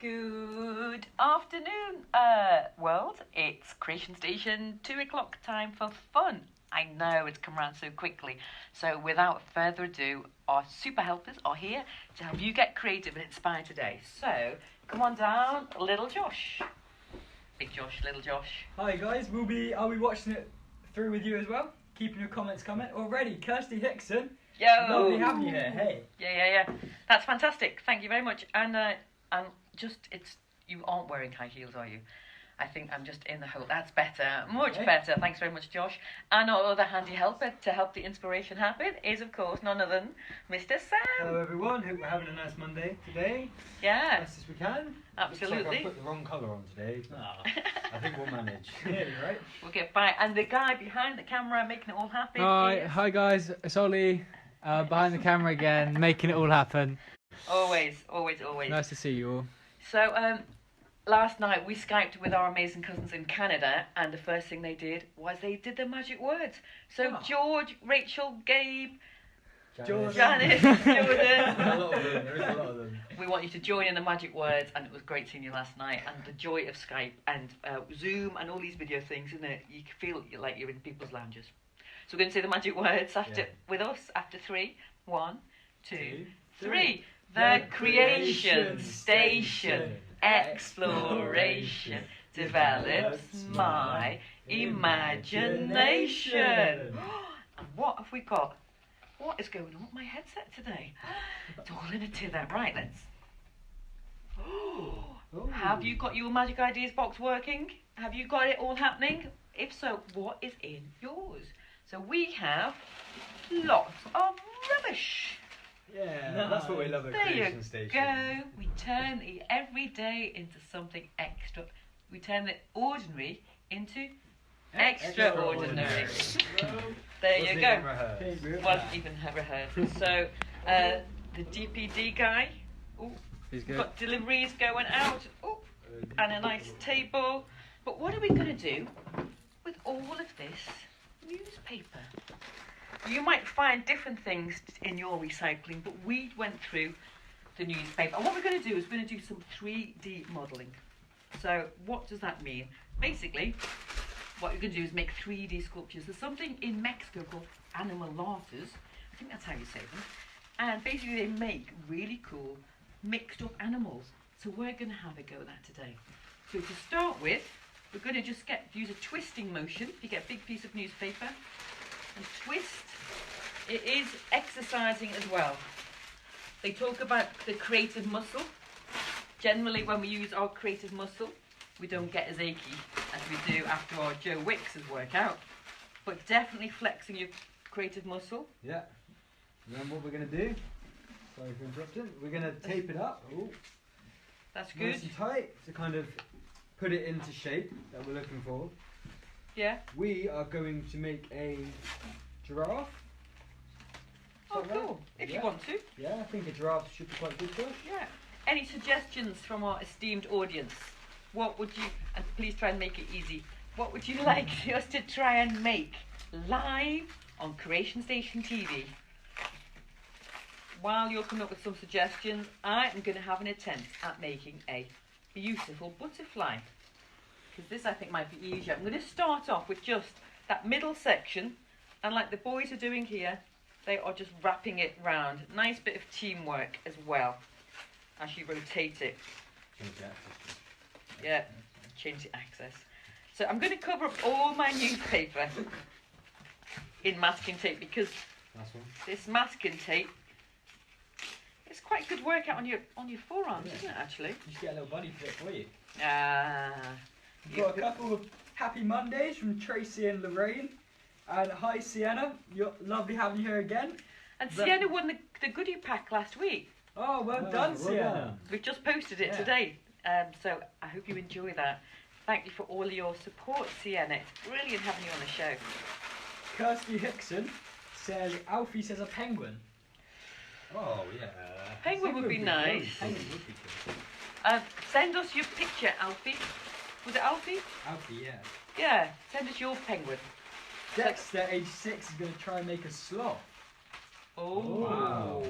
Good afternoon, world. It's Creation Station, 2 o'clock time for fun. I know it's come around so quickly. So without further ado, our super helpers are here to help you get creative and inspired today. So come on down, little Josh. Big Josh, little Josh. Hi guys, I'll be watching it through with you as well. Keeping your comments coming. Already, Kirsty Hickson. Yo! Lovely having you here. Hey. Yeah. That's fantastic. Thank you very much. And you aren't wearing high heels, are you? I think I'm just in the hole. That's better. Much better. Thanks very much, Josh. And our other handy helper to help the inspiration happen is, of course, none other than Mr. Sam. Hello everyone, hope we're having a nice Monday today. Yeah. Best as we can. Absolutely. Looks like I put the wrong colour on today. I think we'll manage. Yeah, right. We'll get by. And the guy behind the camera making it all happen Hi guys, it's Ollie behind the camera again, making it all happen. Always. Nice to see you all. So, last night we Skyped with our amazing cousins in Canada, and the first thing they did was they did the magic words. So George, Rachel, Gabe, Janice, Jordan. There is a lot of them. We want you to join in the magic words, and it was great seeing you last night. And the joy of Skype and Zoom and all these video things, isn't it? You feel like you're in people's lounges. So we're going to say the magic words with us after 3. 1, 2, 3. The Creation Station Exploration develops my imagination. And what have we got? What is going on with my headset today? It's all in a tither. Right, let's... Have you got your Magic Ideas box working? Have you got it all happening? If so, what is in yours? So we have lots of rubbish. Yeah, that's what we love at Creation Station. There you go. We turn the everyday into something extra. We turn the ordinary into extraordinary. There you go. Wasn't even rehearsed. So, the DPD guy. Oh, He's good. got deliveries going out. Oh, and a nice table. But what are we going to do with all of this newspaper? You might find different things in your recycling, but we went through the newspaper. And what we're going to do is we're going to do some 3D modelling. So what does that mean? Basically, what you're going to do is make 3D sculptures. There's something in Mexico called animal larters. I think that's how you say them. And basically they make really cool mixed up animals. So we're going to have a go at that today. So to start with, we're going to just use a twisting motion. You get a big piece of newspaper and twist. It is exercising as well. They talk about the creative muscle. Generally, when we use our creative muscle, we don't get as achy as we do after our Joe Wicks's workout. But definitely flexing your creative muscle. Yeah. And then what we're going to do, sorry for interrupting, we're going to tape it up. Ooh. That's good. Nice and tight to kind of put it into shape that we're looking for. Yeah. We are going to make a giraffe. Oh, cool. If you want to. Yeah, I think a giraffe should be quite good for us. Yeah. Any suggestions from our esteemed audience? What would you, and please try and make it easy, what would you like us to try and make live on Creation Station TV? While you're coming up with some suggestions, I am going to have an attempt at making a beautiful butterfly. Because this I think might be easier. I'm going to start off with just that middle section, and like the boys are doing here, they are just wrapping it round. Nice bit of teamwork as well as you rotate it. Yeah, change the axis. So I'm going to cover up all my newspaper in masking tape because this masking tape is quite good workout on your forearms, isn't it? Actually, You should get a little buddy fit for you. You've We've got a couple of happy Mondays from Tracy and Lorraine. And hi Sienna, you're lovely having you here again. And Sienna won the goodie pack last week. Oh, well done, Sienna. We've just posted it today, so I hope you enjoy that. Thank you for all your support, Sienna. It's brilliant having you on the show. Kirsty Hickson says Alfie says a penguin. Oh, yeah. Penguin would be nice. Penguin would be good. Send us your picture, Alfie. Was it Alfie? Alfie, yeah. Yeah, send us your penguin. Dexter, age 6, is going to try and make a sloth. Oh. Wow.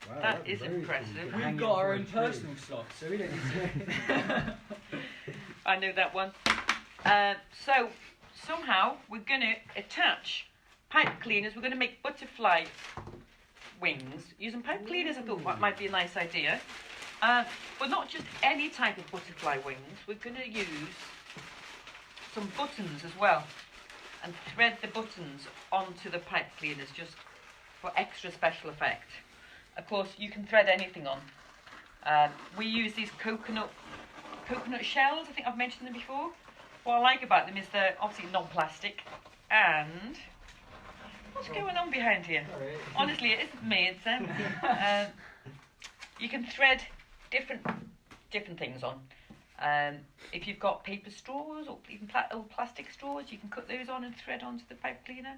Wow, That is very cool. impressive. You can We've hang it got our for a own tree. personal slots, so we don't need to. I know that one. So somehow we're going to attach pipe cleaners. We're going to make butterfly wings using pipe cleaners. I thought that might be a nice idea. But not just any type of butterfly wings. We're going to use some buttons as well, and thread the buttons onto the pipe cleaners just for extra special effect. Of course, you can thread anything on. We use these coconut shells. I think I've mentioned them before. What I like about them is they're obviously non-plastic, and what's going on behind here? Sorry. Honestly, it isn't me. It's you can thread different things on. If you've got paper straws or even old plastic straws, you can cut those on and thread onto the pipe cleaner.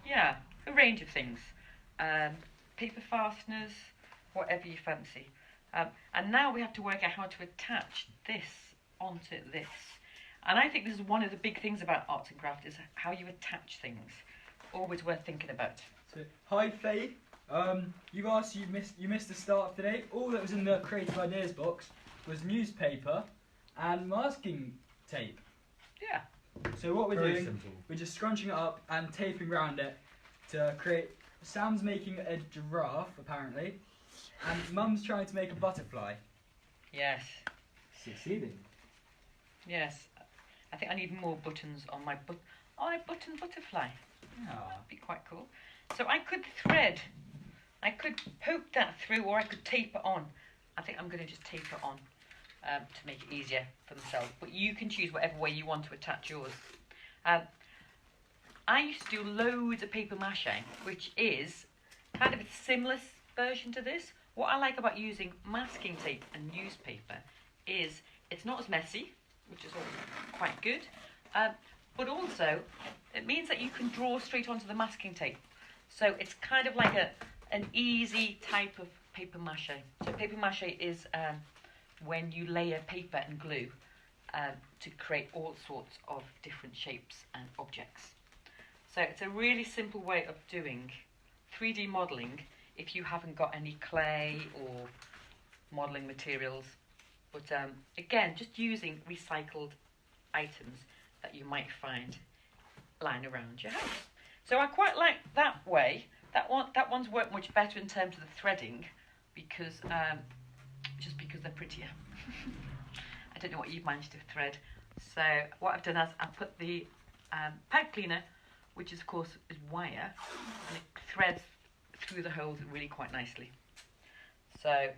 Yeah, a range of things. Paper fasteners, whatever you fancy. And now we have to work out how to attach this onto this. And I think this is one of the big things about arts and crafts, is how you attach things. Always worth thinking about. So, hi Faye. You missed the start of today. All that was in the creative ideas box was newspaper and masking tape. Yeah. So what we're Very doing, simple. we're just scrunching it up and taping around it to create. Sam's making a giraffe apparently, and Mum's trying to make a butterfly. Yes. Succeeding. Yes. I think I need more buttons on my button butterfly. That'd be quite cool. So I could poke that through, or I could tape it on. I think I'm going to just tape it on to make it easier for themselves. But you can choose whatever way you want to attach yours. I used to do loads of paper mache, which is kind of a similar version to this. What I like about using masking tape and newspaper is it's not as messy, which is all quite good. But also, it means that you can draw straight onto the masking tape. So it's kind of like an easy type of paper mache. So paper mache is when you layer paper and glue to create all sorts of different shapes and objects. So it's a really simple way of doing 3D modelling if you haven't got any clay or modelling materials. But again, just using recycled items that you might find lying around your house. So I quite like that way. That one's worked much better in terms of the threading, because just because they're prettier. I don't know what you've managed to thread. So what I've done is I've put the pipe cleaner, which is, of course is wire, and it threads through the holes really quite nicely. So,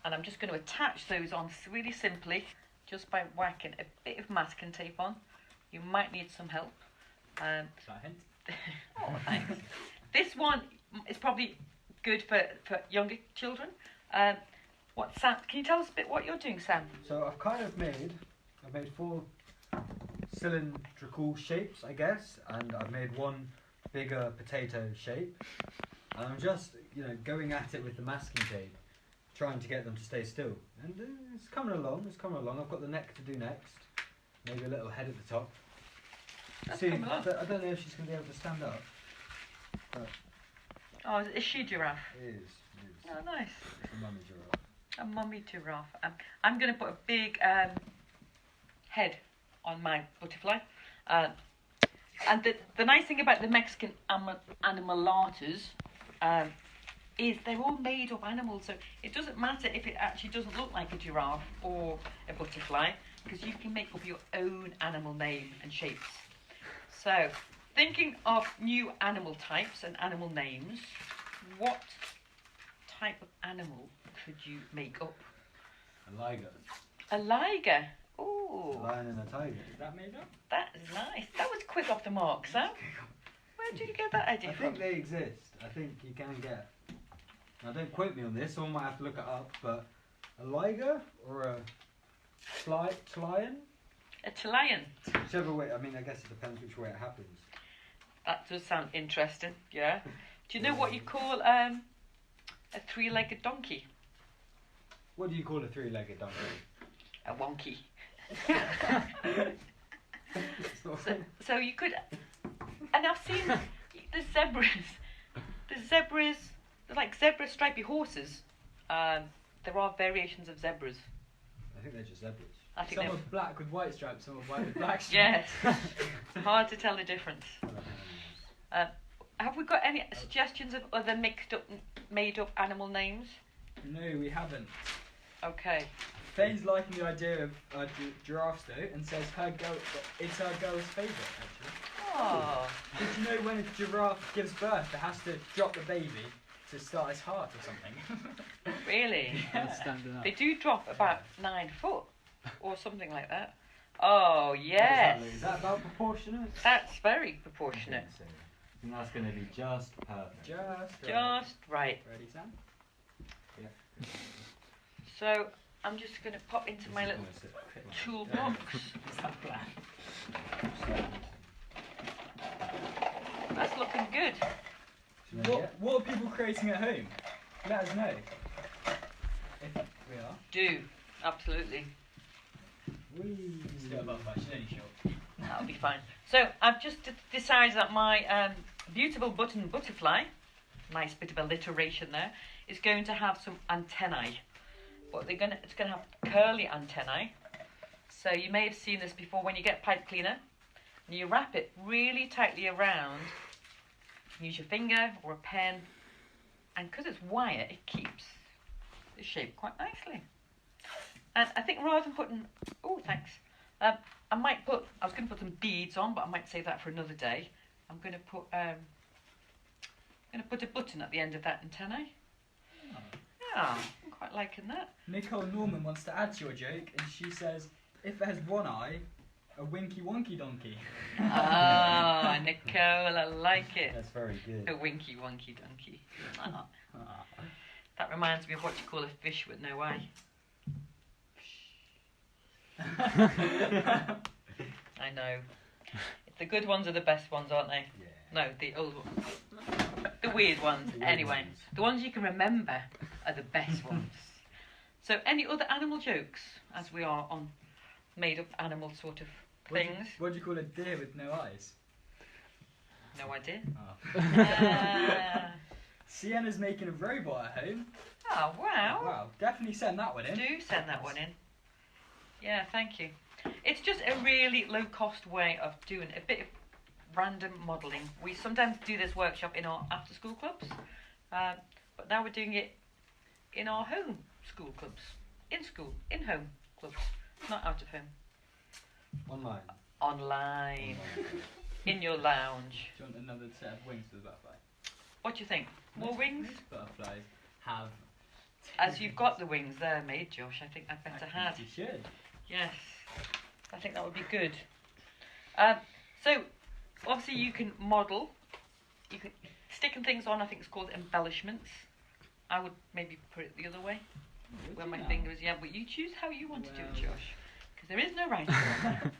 and I'm just going to attach those on really simply, just by whacking a bit of masking tape on. You might need some help. Is that a hint? Oh, thanks. This one is probably good for younger children. Sam, can you tell us a bit what you're doing, Sam? So I've made 4 cylindrical shapes, I guess, and I've made one bigger potato shape. And I'm just, going at it with the masking tape, trying to get them to stay still. And it's coming along. I've got the neck to do next. Maybe a little head at the top. That's See, coming along. I don't know if she's going to be able to stand up. But Oh, is she a giraffe? it is. Oh, nice. It's a mummy giraffe. A mummy giraffe. I'm going to put a big head on my butterfly. And the nice thing about the Mexican animalatas is they're all made of animals. So it doesn't matter if it actually doesn't look like a giraffe or a butterfly, because you can make up your own animal name and shapes. So, thinking of new animal types and animal names, what type of animal could you make up? A liger. A liger. Ooh, A lion and a tiger. Is that made up? that is nice. That was quick off the mark, Sam. Where did you get that idea I from? think they exist. I think you can get. Now, don't quote me on this. Someone might have to look it up. But a liger or a lion, A Chilean. whichever way. I mean, I guess it depends which way it happens. That does sound interesting, yeah. Do you know what you call a 3-legged donkey? What do you call a 3-legged donkey? A wonky. So you could, and I've seen the zebras. The zebras they're like zebra stripy horses. There are variations of zebras. I think they're just zebras. I think Some they're... are black with white stripes, some are white with black stripes. Yes. Hard to tell the difference. Have we got any suggestions of other made up animal names? No, we haven't. Okay. Faye's liking the idea of giraffes though, and says it's her girl's favourite actually. Oh. Did you know when a giraffe gives birth, it has to drop the baby to start its heart or something? Really? Standing up. They do drop about 9 foot or something like that. Oh, yes. Is that about proportionate? That's very proportionate. I think that's going to be just perfect. Just right. Ready, Sam? Yeah. So I'm just going to pop into my little toolbox. Is that plan? That's looking good. What are people creating at home? Let us know. If we are. Do. Absolutely. Still above by, she's only short. That'll be fine. So I've just decided that my beautiful butterfly, nice bit of alliteration there, is going to have some antennae. But it's going to have curly antennae. So you may have seen this before when you get pipe cleaner. And you wrap it really tightly around. Use your finger or a pen. And because it's wire, it keeps the shape quite nicely. And I think rather than putting... Oh, thanks. I was going to put some beads on, but I might save that for another day. I'm going to put a button at the end of that antennae. Oh. Yeah, I'm quite liking that. Nicole Norman wants to add to your joke, and she says, if it has one eye, a winky wonky donkey. Ah, Nicole, I like it. That's very good. A winky wonky donkey. Ah. That reminds me of what you call a fish with no eye. I know. The good ones are the best ones, aren't they? Yeah. No, the old ones. The weird ones. The weird Anyway, ones. the ones you can remember are the best ones. So, any other animal jokes, as we are on made-up animal sort of things? What do you call a deer with no eyes? No idea. Oh. Sienna's making a robot at home. Oh, wow. Wow, definitely send that one in. Do send that one in. Yeah, thank you. It's just a really low-cost way of doing a bit of random modelling. We sometimes do this workshop in our after-school clubs, but now we're doing it in our home school clubs. In school, in-home clubs, not out of home. Online. Online. In your lounge. Do you want another set of wings for the butterfly? What do you think? More wings? Most butterflies have... As you've got the wings there made, Josh, I think I'd better have. You should. Yes, I think that would be good. So, obviously you can model, you can sticking things on, I think it's called embellishments. I would maybe put it the other way, where my finger is, yeah, but you choose how you want to do it, Josh, because there is no right way.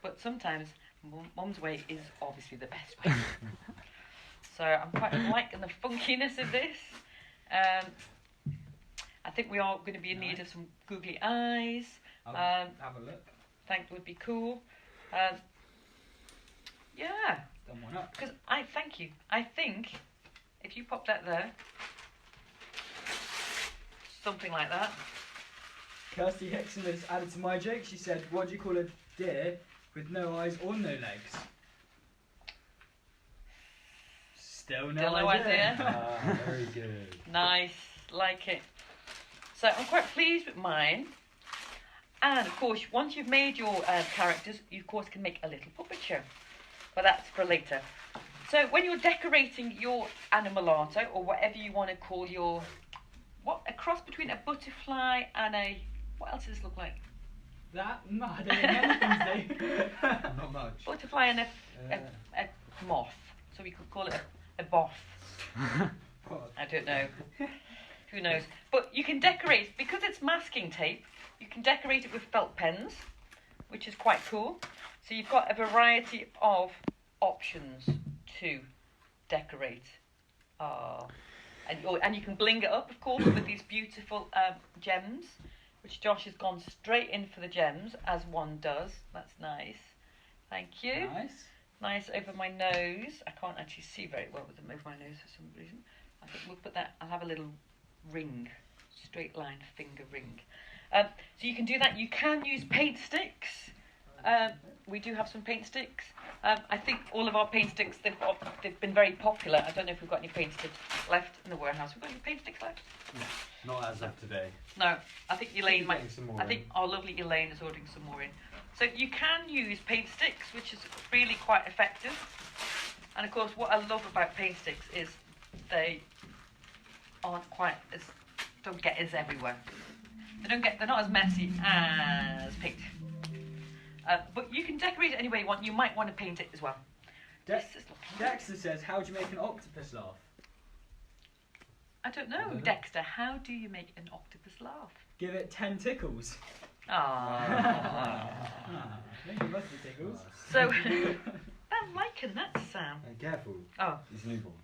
But sometimes Mum's way is obviously the best way. So I'm quite liking the funkiness of this. I think we are going to be in need of some googly eyes. I'll have a look. Think would be cool. Yeah, Done one up. because thank you. I think if you pop that there, something like that. Kirsty Hickson has added to my joke. She said, what do you call a deer with no eyes or no legs? Still no idea. Very good. Nice, like it. So I'm quite pleased with mine. And of course, once you've made your characters, you of course can make a little puppet show. But that's for later. So when you're decorating your animalato, or whatever you want to call your, a cross between a butterfly and a, what else does this look like? That? No, I don't know many things do. Not much. Butterfly and a moth. So we could call it a boff. I don't know. Who knows? But you can decorate, because it's masking tape, you can decorate it with felt pens, which is quite cool. So you've got a variety of options to decorate. And you can bling it up, of course, with these beautiful gems, which Josh has gone straight in for the gems, as one does. That's nice. Thank you. Nice. Nice over my nose. I can't actually see very well with them over my nose for some reason. I think we'll put that. I'll have a little ring, straight line finger ring. So you can do that. You can use paint sticks. We do have some paint sticks. I think all of our paint sticks, they've been very popular. I don't know if we've got any paint sticks left in the warehouse. We've got any paint sticks left? No, not as of today. No, I think Elaine might. Getting some more I think our lovely Elaine is ordering some more in. So you can use paint sticks, which is really quite effective. And of course, what I love about paint sticks is they aren't quite as, don't get as everywhere. They're not as messy as paint. But you can decorate it any way you want. You might want to paint it as well. This is lovely. Dexter says, how do you make an octopus laugh? I don't know, Dexter. How do you make an octopus laugh? Give it 10 tickles. Ah. Maybe must be tickles. So, I'm liking that sound. Careful. Oh. He's newborn.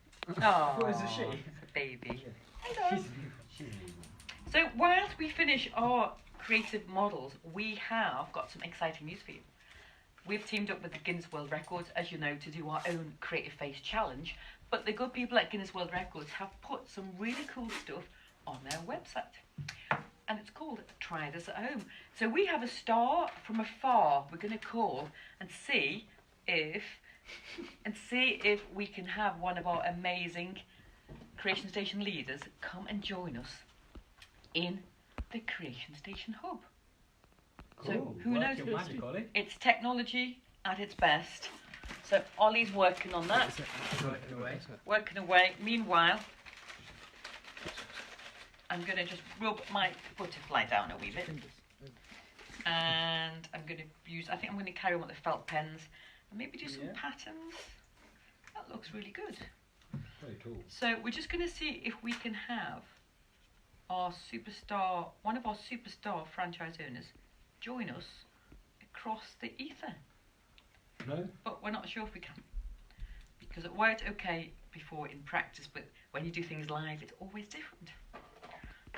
Oh. What is a she? Baby. She's Hello. she's newborn. So, whilst we finish our creative models, we have got some exciting news for you. We've teamed up with the Guinness World Records, as you know, to do our own Creative Face Challenge. But the good people at Guinness World Records have put some really cool stuff on their website. And it's called Try This at Home. So we have a star from afar we're going to call and see if we can have one of our amazing Creation Station leaders come and join us in the Creation Station Hub. So Cool. who Work knows? your magic, Ollie. It's technology at its best. So Ollie's working on that. Working away. Working away. Meanwhile, I'm going to just rub my butterfly down a wee bit. And I'm going to use, I think I'm going to carry on with the felt pens and maybe do some patterns. That looks really good. Very cool. So we're just going to see if we can have our superstar, one of our superstar franchise owners, join us across the ether. No? But we're not sure if we can. Because it worked okay before in practice, but when you do things live, it's always different.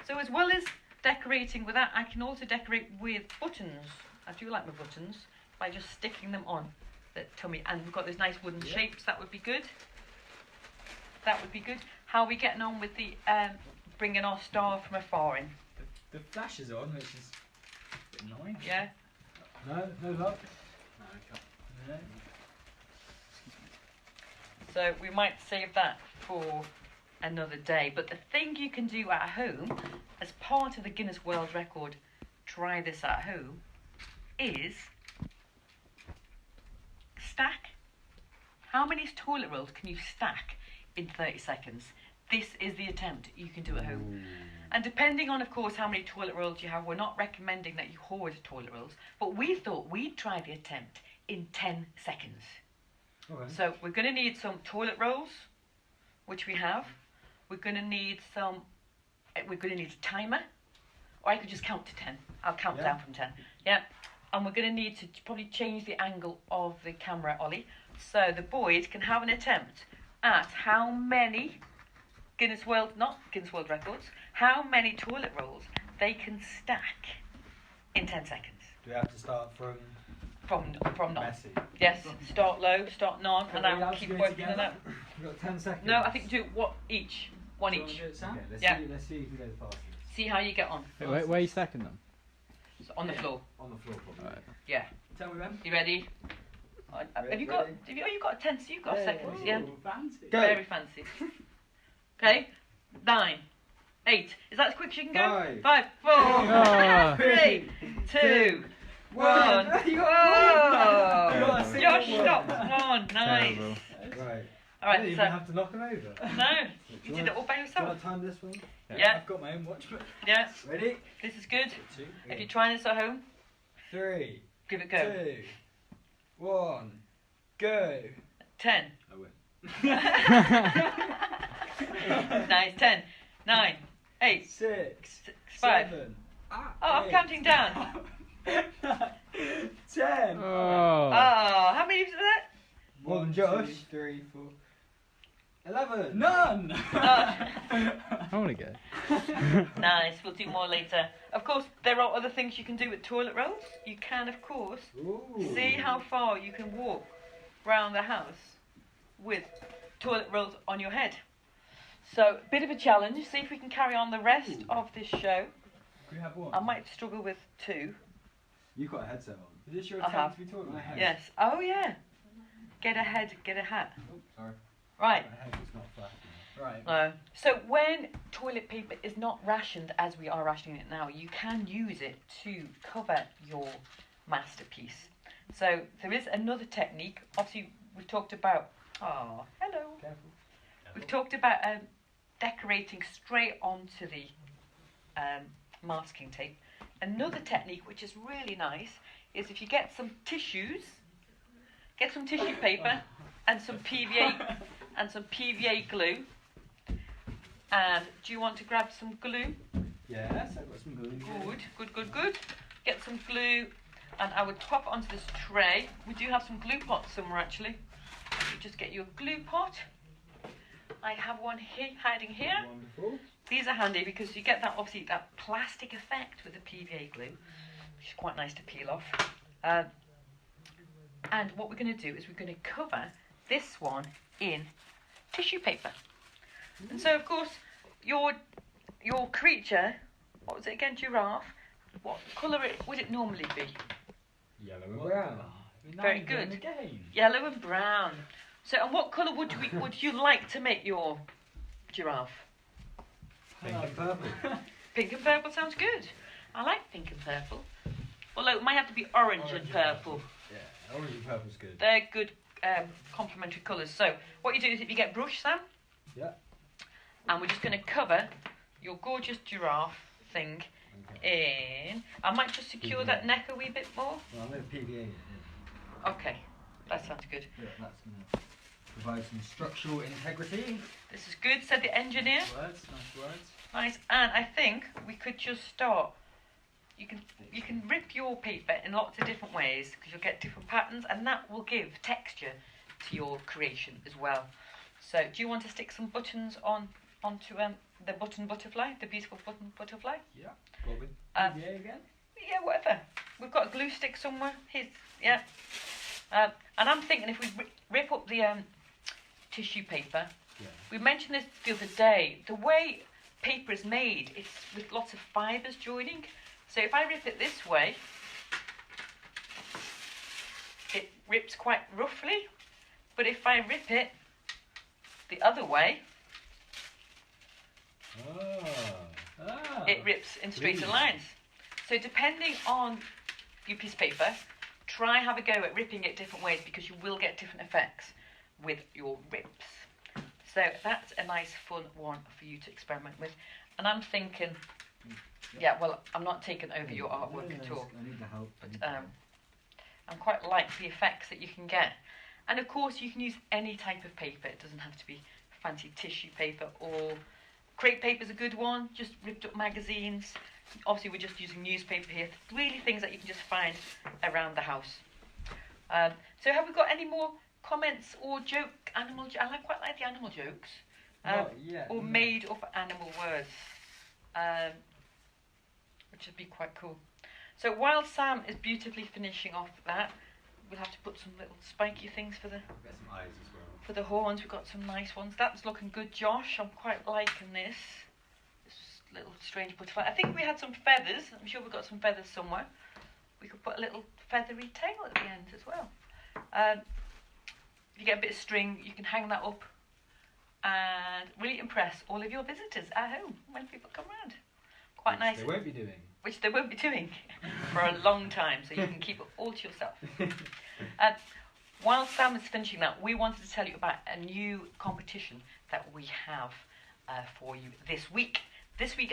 So as well as decorating with that, I can also decorate with buttons. I do like my buttons, by just sticking them on the tummy. And we've got those nice wooden shapes, that would be good. That would be good. How are we getting on with the bringing our star from afar in? The flash is on, which is a bit annoying. Yeah? No? No luck? No. So we might save that for another day. But the thing you can do at home, as part of the Guinness World Record, try this at home, is stack. How many toilet rolls can you stack in 30 seconds? This is the attempt you can do at home. Ooh. And depending on, of course, how many toilet rolls you have, we're not recommending that you hoard toilet rolls, but we thought we'd try the attempt in 10 seconds. Okay. So we're going to need some toilet rolls, which we have. We're going to need a timer, or I could just count to 10. I'll count down from 10. Yeah. And we're going to need to probably change the angle of the camera, Ollie, so the boys can have an attempt at how many not Guinness World Records, how many toilet rolls they can stack in 10 seconds. Do we have to start from From none. messy? Yes, start low, start none, and we I will have to keep go working on together? that. We've got 10 seconds. No, I think do one each. One Do you wanna each. do it, Sam? Okay, let's Yeah. let's see who can go the fastest. See how you get on. Wait, where are you stacking them? So on the floor. On the floor, probably. Alright. Yeah. Tell me when. You ready? Have you got? You've got 10. So you've got seconds. Yeah. Ooh, fancy. Go. Very fancy. Okay. 9, 8. Is that as quick as you can go? 5, 4, Oh. 3, 2, 1. You Whoa! got a single Josh one. stopped one. Nice. Terrible. Right. All I right. didn't even So have to knock them over. no, Do you did it all by Do you yourself. want to time this one? Yeah. I've got my own watch. Yeah. Ready? This is good. 2, If you're trying this at home, 3, give it a go. 2, 1, go. 10. I win. Nice. 10, 9, 8, 6, 5. 7. Oh, I'm counting down. 10. Oh. Oh, how many was that? More than 1, Josh. 2, 3, 4. 11. None. Oh. I want to go. Nice. We'll do more later. Of course, there are other things you can do with toilet rolls. You can, of course, Ooh. see how far you can walk round the house with toilet rolls on your head. So, bit of a challenge. See if we can carry on the rest of this show. Can we have one? I might struggle with 2. You've got a headset on. Is this your I have. attempt to be talking? Yes. Oh, yeah. Get a head, get a hat. Oh, sorry. Right. My head is not flat. Right. So when toilet paper is not rationed as we are rationing it now, you can use it to cover your masterpiece. So there is another technique. Obviously, we've talked about. Oh, hello. Careful. We've talked about decorating straight onto the masking tape. Another technique, which is really nice, is if you get some tissues, get some tissue paper and some PVA and some PVA glue. And do you want to grab some glue? Yes, I've got some glue. Good. Get some glue, and I would pop onto this tray. We do have some glue pots somewhere actually. You just get your glue pot. I have one here, hiding here. Wonderful. These are handy because you get that obviously that plastic effect with the PVA glue, which is quite nice to peel off. And what we're going to do is we're going to cover this one in tissue paper. And so, of course, your creature, what was it again, giraffe? What colour would it normally be? Yellow and brown. Very good. Yellow and brown. So, and what colour would you like to make your giraffe? Pink and purple. Pink and purple sounds good. I like pink and purple. Although it might have to be orange and purple. Yeah, orange and purple's good. They're good complementary colours. So, what you do is if you get brush, Sam. Yeah. And we're just going to cover your gorgeous giraffe thing in. I might just secure PVA. that neck a wee bit more. Well, I'm going to PVA it in. Okay, that sounds good. Yeah, that's going to provide some structural integrity. This is good, said the engineer. Nice words. Nice. And I think we could just start. You can rip your paper in lots of different ways because you'll get different patterns, and that will give texture to your creation as well. So, do you want to stick some buttons onto the button butterfly, the beautiful button butterfly? Yeah. What with PVA again? Yeah, whatever. We've got a glue stick somewhere. Here's, yeah. And I'm thinking if we rip up the tissue paper, Yeah. we mentioned this the other day, the way paper is made, it's with lots of fibres joining. So if I rip it this way, it rips quite roughly. But if I rip it the other way, it rips in straighter lines. So depending on your piece of paper, try have a go at ripping it different ways because you will get different effects with your rips. So that's a nice fun one for you to experiment with. And I'm thinking, yeah, well, I'm not taking over your artwork at all. I need the help. But I'm quite like the effects that you can get. And of course you can use any type of paper. It doesn't have to be fancy tissue paper, or crepe paper is a good one, just ripped up magazines. Obviously we're just using newspaper here. Really things that you can just find around the house. So have we got any more comments or I quite like the animal jokes. Or made up animal words. Which would be quite cool. So while Sam is beautifully finishing off that, we'll have to put some little spiky things for the Get some eyes as well. for the horns. We've got some nice ones. That's looking good, Josh. I'm quite liking this. This little strange butterfly. I think we had some feathers. I'm sure we've got some feathers somewhere. We could put a little feathery tail at the end as well. If you get a bit of string, you can hang that up and really impress all of your visitors at home when people come round. Quite nice. They won't be doing. Which they won't be doing for a long time, so you can keep it all to yourself. While Sam is finishing that, we wanted to tell you about a new competition that we have for you this week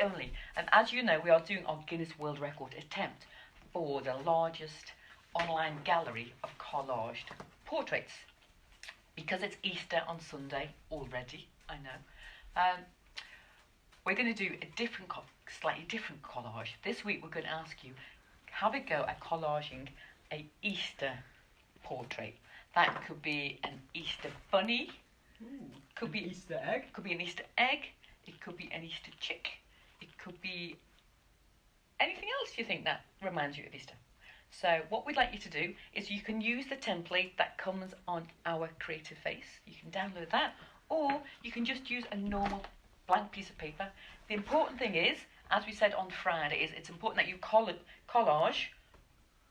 only. And as you know, we are doing our Guinness World Record attempt for the largest online gallery of collaged portraits. Because it's Easter on Sunday already, I know. We're going to do a slightly different collage. This week we're going to ask you, have a go at collaging a Easter portrait. That could be an Easter bunny. Could be Easter egg. Could be an Easter egg. It could be an Easter chick. It could be anything else you think that reminds you of Easter. So what we'd like you to do is you can use the template that comes on our Creative Face. You can download that, or you can just use a normal blank piece of paper. The important thing is, as we said on Friday, is it's important that you collage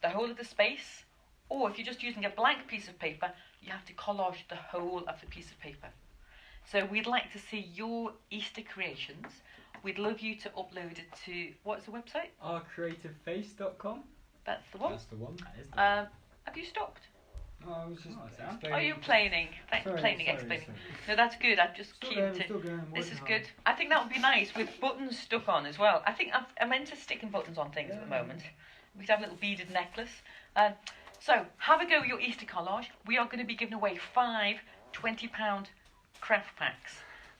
the whole of the space, or if you're just using a blank piece of paper, you have to collage the whole of the piece of paper. So we'd like to see your Easter creations. We'd love you to upload it to, what's the website? ourcreativeface.com. That's the one. That's the one. That is the one. Have you stopped? No, I was just Sam. explaining. Are you planning? Explaining. No, that's good. I'm just Still keen going, to. still going, This is working good. I think that would be nice with buttons stuck on as well. I think I'm into sticking buttons on things at the moment. We could have a little beaded necklace. So have a go at your Easter collage. We are going to be giving away 5 £20 craft packs,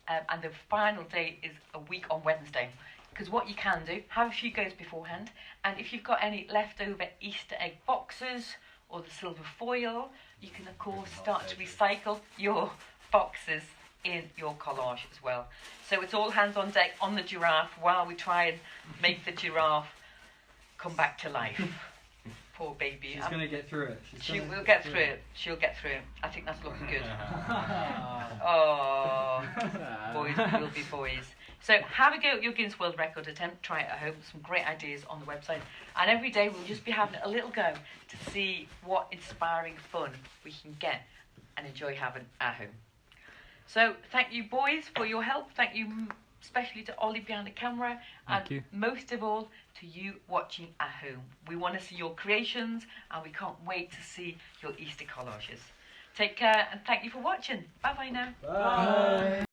and the final day is a week on Wednesday. Because what you can do, have a few goes beforehand, and if you've got any leftover Easter egg boxes or the silver foil, you can of course start to recycle your boxes in your collage as well. So it's all hands on deck on the giraffe while we try and make the giraffe come back to life. Poor baby. She's going to get through it. She will get through it. She'll get through it. I think that's looking good. Oh, boys will be boys. So have a go at your Guinness World Record attempt. Try it at home. Some great ideas on the website. And every day we'll just be having a little go to see what inspiring fun we can get and enjoy having at home. So thank you, boys, for your help. Thank you especially to Ollie behind the camera. Thank you. Most of all, to you watching at home. We want to see your creations and we can't wait to see your Easter collages. Take care and thank you for watching. Bye-bye now. Bye.